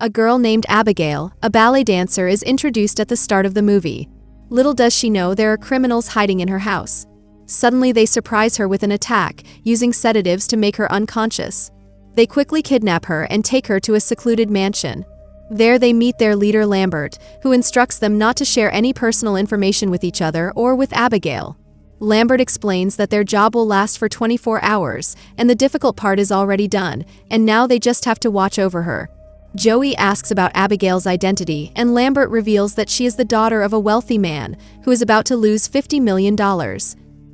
a girl named Abigail, a ballet dancer, is introduced at the start of the movie. Little does she know there are criminals hiding in her house. Suddenly they surprise her with an attack, using sedatives to make her unconscious. They quickly kidnap her and take her to a secluded mansion. There they meet their leader Lambert, who instructs them not to share any personal information with each other or with Abigail. Lambert explains that their job will last for 24 hours, and the difficult part is already done, and now they just have to watch over her. Joey asks about Abigail's identity, and Lambert reveals that she is the daughter of a wealthy man who is about to lose $50 million.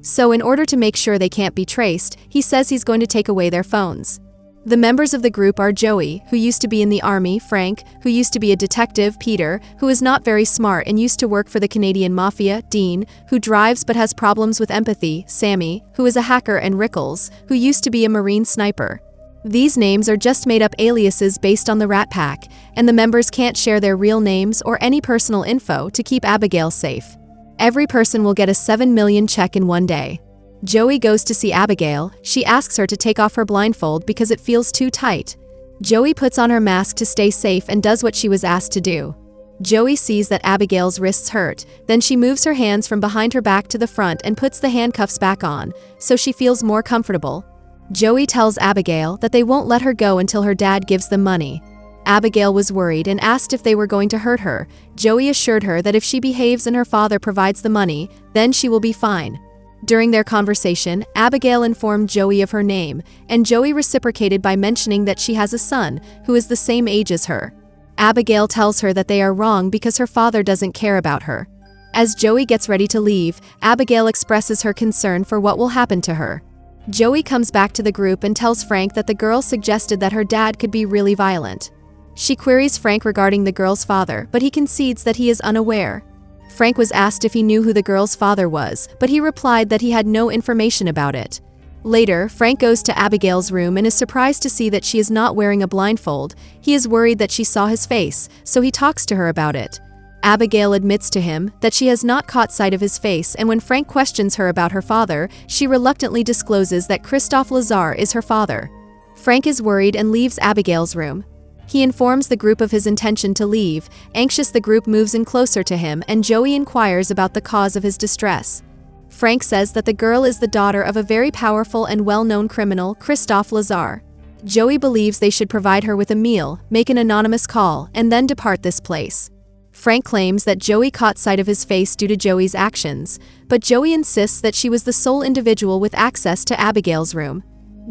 So in order to make sure they can't be traced, he says he's going to take away their phones. The members of the group are Joey, who used to be in the army, Frank, who used to be a detective, Peter, who is not very smart and used to work for the Canadian Mafia, Dean, who drives but has problems with empathy, Sammy, who is a hacker, and Rickles, who used to be a Marine sniper. These names are just made-up aliases based on the Rat Pack, and the members can't share their real names or any personal info to keep Abigail safe. Every person will get a $7 million check in one day. Joey goes to see Abigail. She asks her to take off her blindfold because it feels too tight. Joey puts on her mask to stay safe and does what she was asked to do. Joey sees that Abigail's wrists hurt, then she moves her hands from behind her back to the front and puts the handcuffs back on, so she feels more comfortable. Joey tells Abigail that they won't let her go until her dad gives them money. Abigail was worried and asked if they were going to hurt her. Joey assured her that if she behaves and her father provides the money, then she will be fine. During their conversation, Abigail informed Joey of her name, and Joey reciprocated by mentioning that she has a son who is the same age as her. Abigail tells her that they are wrong because her father doesn't care about her. As Joey gets ready to leave, Abigail expresses her concern for what will happen to her. Joey comes back to the group and tells Frank that the girl suggested that her dad could be really violent. She queries Frank regarding the girl's father, but he concedes that he is unaware. Frank was asked if he knew who the girl's father was, but he replied that he had no information about it. Later, Frank goes to Abigail's room and is surprised to see that she is not wearing a blindfold. He is worried that she saw his face, so he talks to her about it. Abigail admits to him that she has not caught sight of his face, and when Frank questions her about her father, she reluctantly discloses that Christophe Lazar is her father. Frank is worried and leaves Abigail's room. He informs the group of his intention to leave. Anxious, the group moves in closer to him, and Joey inquires about the cause of his distress. Frank says that the girl is the daughter of a very powerful and well-known criminal, Christophe Lazar. Joey believes they should provide her with a meal, make an anonymous call, and then depart this place. Frank claims that Joey caught sight of his face due to Joey's actions, but Joey insists that she was the sole individual with access to Abigail's room.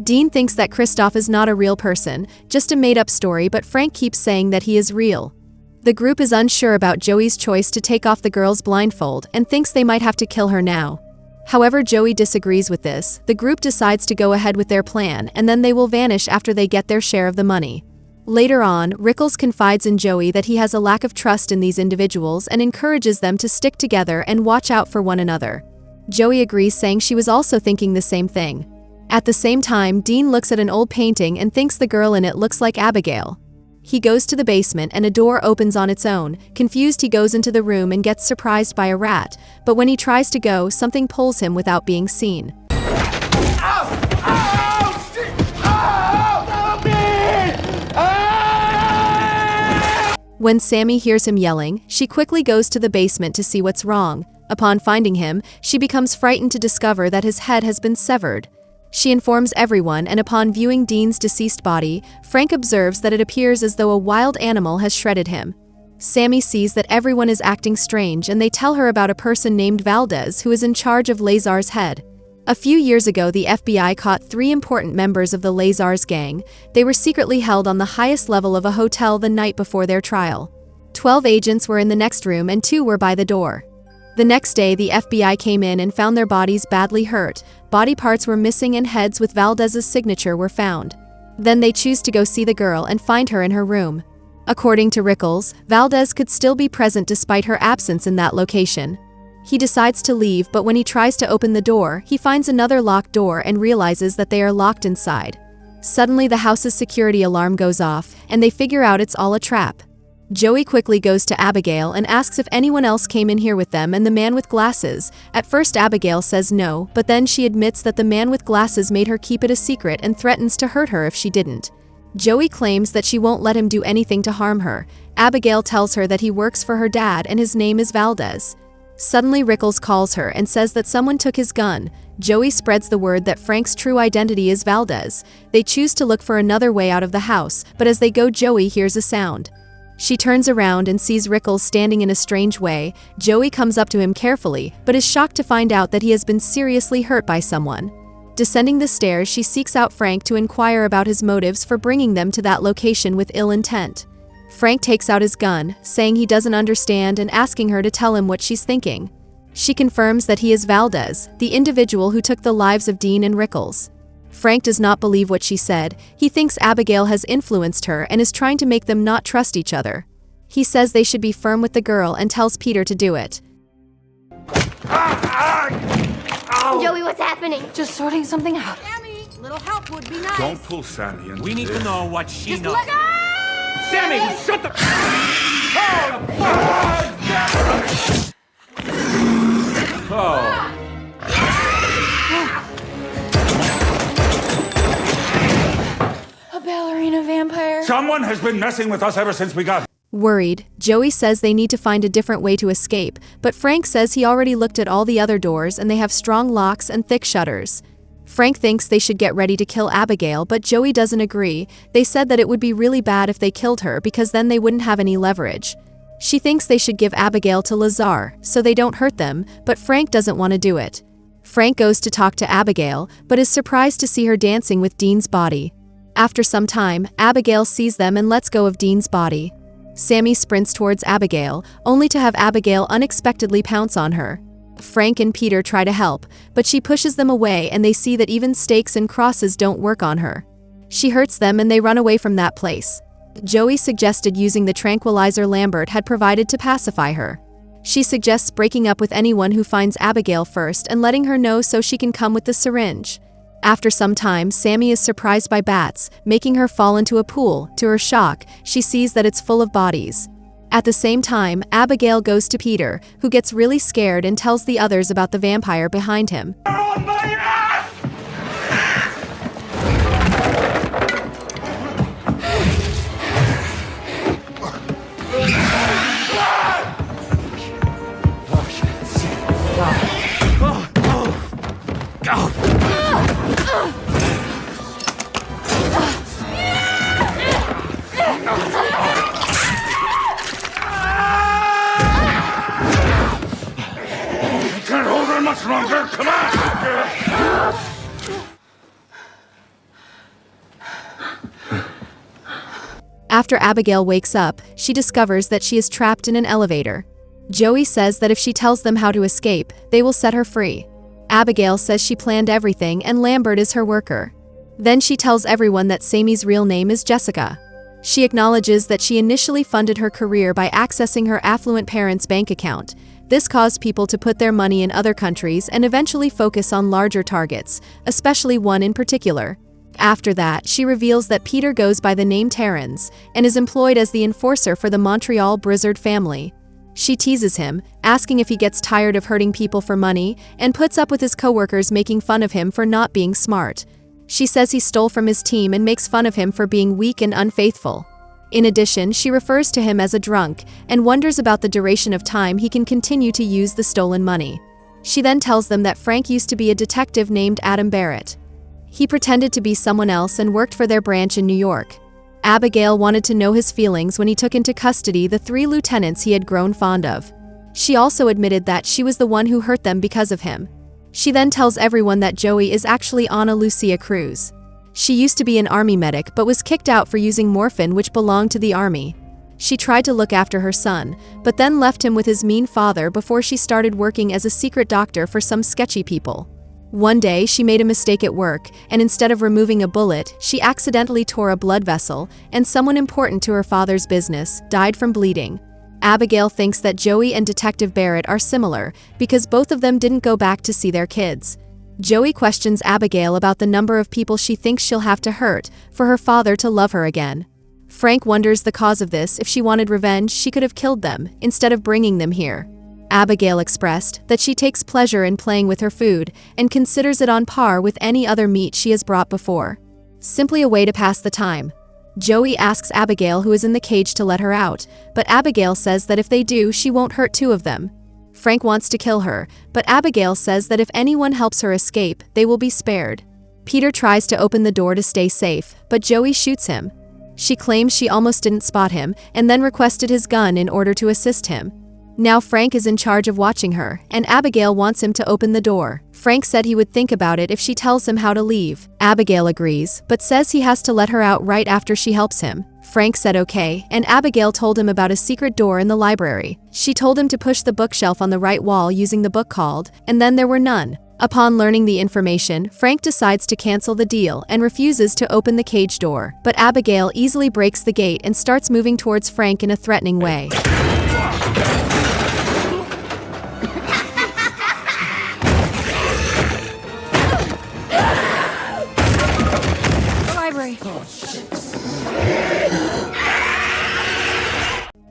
Dean thinks that Christophe is not a real person, just a made-up story, but Frank keeps saying that he is real. The group is unsure about Joey's choice to take off the girl's blindfold and thinks they might have to kill her now. However, Joey disagrees with this. The group decides to go ahead with their plan, and then they will vanish after they get their share of the money. Later on, Rickles confides in Joey that he has a lack of trust in these individuals and encourages them to stick together and watch out for one another. Joey agrees, saying she was also thinking the same thing. At the same time, Dean looks at an old painting and thinks the girl in it looks like Abigail. He goes to the basement and a door opens on its own. Confused, he goes into the room and gets surprised by a rat, but when he tries to go, something pulls him without being seen. When Sammy hears him yelling, she quickly goes to the basement to see what's wrong. Upon finding him, she becomes frightened to discover that his head has been severed. She informs everyone, and upon viewing Dean's deceased body, Frank observes that it appears as though a wild animal has shredded him. Sammy sees that everyone is acting strange, and they tell her about a person named Valdez who is in charge of Lazar's head. A few years ago, the FBI caught 3 important members of the Lazar's gang. They were secretly held on the highest level of a hotel the night before their trial. 12 agents were in the next room and 2 were by the door. The next day, the FBI came in and found their bodies badly hurt. Body parts were missing and heads with Valdez's signature were found. Then they choose to go see the girl and find her in her room. According to Rickles, Valdez could still be present despite her absence in that location. He decides to leave, but when he tries to open the door, he finds another locked door and realizes that they are locked inside. Suddenly, the house's security alarm goes off, and they figure out it's all a trap. Joey quickly goes to Abigail and asks if anyone else came in here with them and the man with glasses. At first, Abigail says no, but then she admits that the man with glasses made her keep it a secret and threatens to hurt her if she didn't. Joey claims that she won't let him do anything to harm her. Abigail tells her that he works for her dad and his name is Valdez. Suddenly Rickles calls her and says that someone took his gun. Joey spreads the word that Frank's true identity is Valdez. They choose to look for another way out of the house, but as they go, Joey hears a sound. She turns around and sees Rickles standing in a strange way. Joey comes up to him carefully, but is shocked to find out that he has been seriously hurt by someone. Descending the stairs, she seeks out Frank to inquire about his motives for bringing them to that location with ill intent. Frank takes out his gun, saying he doesn't understand and asking her to tell him what she's thinking. She confirms that he is Valdez, the individual who took the lives of Dean and Rickles. Frank does not believe what she said. He thinks Abigail has influenced her and is trying to make them not trust each other. He says they should be firm with the girl and tells Peter to do it. Joey, what's happening? Just sorting something out. Sammy, little help would be nice. Don't pull Sammy into We need this. to know what she Just knows. let go! Sammy, shut the... A ballerina vampire. Someone has been messing with us ever since we got... Worried, Joey says they need to find a different way to escape, but Frank says he already looked at all the other doors and they have strong locks and thick shutters. Frank thinks they should get ready to kill Abigail, but Joey doesn't agree. They said that it would be really bad if they killed her because then they wouldn't have any leverage. She thinks they should give Abigail to Lazar, so they don't hurt them, but Frank doesn't want to do it. Frank goes to talk to Abigail, but is surprised to see her dancing with Dean's body. After some time, Abigail sees them and lets go of Dean's body. Sammy sprints towards Abigail, only to have Abigail unexpectedly pounce on her. Frank and Peter try to help, but she pushes them away and they see that even stakes and crosses don't work on her. She hurts them and they run away from that place. Joey suggested using the tranquilizer Lambert had provided to pacify her. She suggests breaking up with anyone who finds Abigail first and letting her know so she can come with the syringe. After some time, Sammy is surprised by bats, making her fall into a pool. To her shock, she sees that it's full of bodies. At the same time, Abigail goes to Peter, who gets really scared and tells the others about the vampire behind him. On my ass! Can't hold her much longer. Come on! After Abigail wakes up, she discovers that she is trapped in an elevator. Joey says that if she tells them how to escape, they will set her free. Abigail says she planned everything and Lambert is her worker. Then she tells everyone that Sammy's real name is Jessica. She acknowledges that she initially funded her career by accessing her affluent parents' bank account. This caused people to put their money in other countries and eventually focus on larger targets, especially one in particular. After that, she reveals that Peter goes by the name Terrence and is employed as the enforcer for the Montreal Blizzard family. She teases him, asking if he gets tired of hurting people for money, and puts up with his coworkers making fun of him for not being smart. She says he stole from his team and makes fun of him for being weak and unfaithful. In addition, she refers to him as a drunk and wonders about the duration of time he can continue to use the stolen money. She then tells them that Frank used to be a detective named Adam Barrett. He pretended to be someone else and worked for their branch in New York. Abigail wanted to know his feelings when he took into custody the 3 lieutenants he had grown fond of. She also admitted that she was the one who hurt them because of him. She then tells everyone that Joey is actually Ana Lucia Cruz. She used to be an army medic but was kicked out for using morphine which belonged to the army. She tried to look after her son, but then left him with his mean father before she started working as a secret doctor for some sketchy people. One day, she made a mistake at work, and instead of removing a bullet, she accidentally tore a blood vessel, and someone important to her father's business died from bleeding. Abigail thinks that Joey and Detective Barrett are similar because both of them didn't go back to see their kids. Joey questions Abigail about the number of people she thinks she'll have to hurt for her father to love her again. Frank wonders the cause of this. If she wanted revenge, she could have killed them instead of bringing them here. Abigail expressed that she takes pleasure in playing with her food and considers it on par with any other meat she has brought before. Simply a way to pass the time. Joey asks Abigail, who is in the cage, to let her out, but Abigail says that if they do, she won't hurt two of them. Frank wants to kill her, but Abigail says that if anyone helps her escape, they will be spared. Peter tries to open the door to stay safe, but Joey shoots him. She claims she almost didn't spot him, and then requested his gun in order to assist him. Now Frank is in charge of watching her, and Abigail wants him to open the door. Frank said he would think about it if she tells him how to leave. Abigail agrees, but says he has to let her out right after she helps him. Frank said okay, and Abigail told him about a secret door in the library. She told him to push the bookshelf on the right wall using the book called, and then there were none. Upon learning the information, Frank decides to cancel the deal and refuses to open the cage door. But Abigail easily breaks the gate and starts moving towards Frank in a threatening way.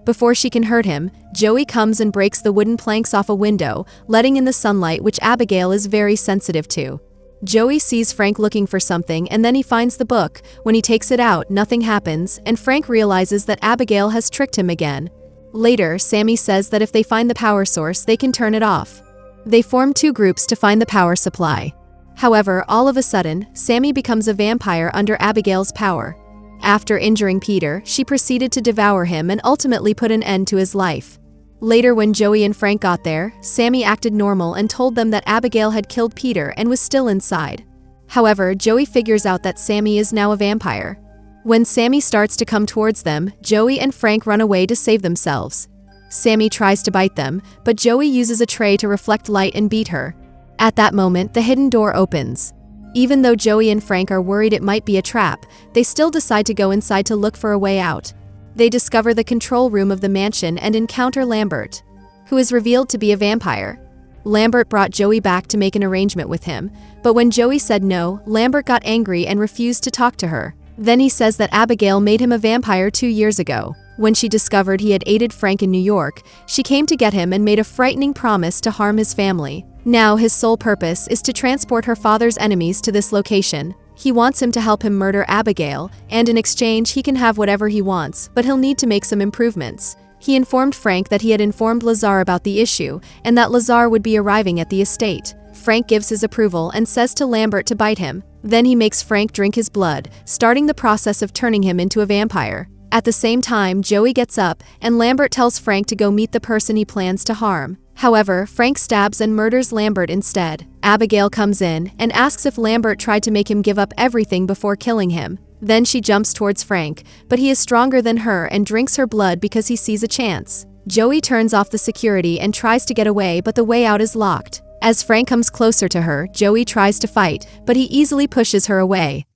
Before she can hurt him, Joey comes and breaks the wooden planks off a window, letting in the sunlight, which Abigail is very sensitive to. Joey sees Frank looking for something, and then he finds the book. When he takes it out, nothing happens, and Frank realizes that Abigail has tricked him again. Later, Sammy says that if they find the power source, they can turn it off. They form two groups to find the power supply. However, all of a sudden, Sammy becomes a vampire under Abigail's power. After injuring Peter, she proceeded to devour him and ultimately put an end to his life. Later, when Joey and Frank got there, Sammy acted normal and told them that Abigail had killed Peter and was still inside. However, Joey figures out that Sammy is now a vampire. When Sammy starts to come towards them, Joey and Frank run away to save themselves. Sammy tries to bite them, but Joey uses a tray to reflect light and beat her. At that moment, the hidden door opens. Even though Joey and Frank are worried it might be a trap, they still decide to go inside to look for a way out. They discover the control room of the mansion and encounter Lambert, who is revealed to be a vampire. Lambert brought Joey back to make an arrangement with him, but when Joey said no, Lambert got angry and refused to talk to her. Then he says that Abigail made him a vampire 2 years ago. When she discovered he had aided Frank in New York, she came to get him and made a frightening promise to harm his family. Now his sole purpose is to transport her father's enemies to this location. He wants him to help him murder Abigail, and in exchange he can have whatever he wants, but he'll need to make some improvements. He informed Frank that he had informed Lazar about the issue, and that Lazar would be arriving at the estate. Frank gives his approval and says to Lambert to bite him. Then he makes Frank drink his blood, starting the process of turning him into a vampire. At the same time, Joey gets up, and Lambert tells Frank to go meet the person he plans to harm. However, Frank stabs and murders Lambert instead. Abigail comes in and asks if Lambert tried to make him give up everything before killing him. Then she jumps towards Frank, but he is stronger than her and drinks her blood because he sees a chance. Joey turns off the security and tries to get away, but the way out is locked. As Frank comes closer to her, Joey tries to fight, but he easily pushes her away.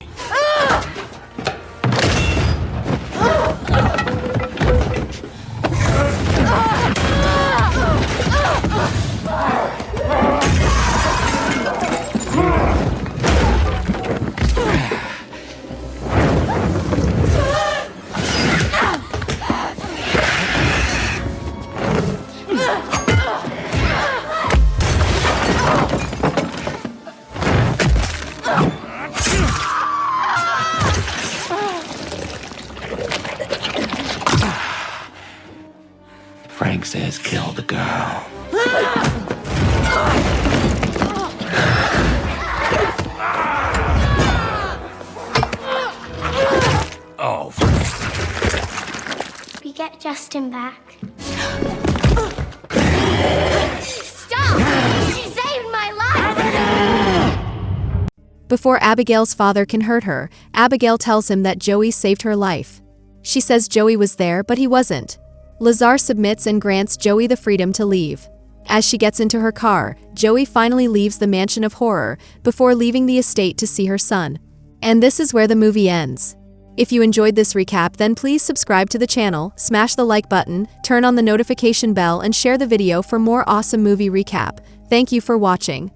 Frank says kill the girl. Oh. We get Justin back. Stop! She saved my life! Before Abigail's father can hurt her, Abigail tells him that Joey saved her life. She says Joey was there, but he wasn't. Lazar submits and grants Joey the freedom to leave. As she gets into her car, Joey finally leaves the mansion of horror before leaving the estate to see her son. And this is where the movie ends. If you enjoyed this recap, then please subscribe to the channel, smash the like button, turn on the notification bell, and share the video for more awesome movie recap. Thank you for watching.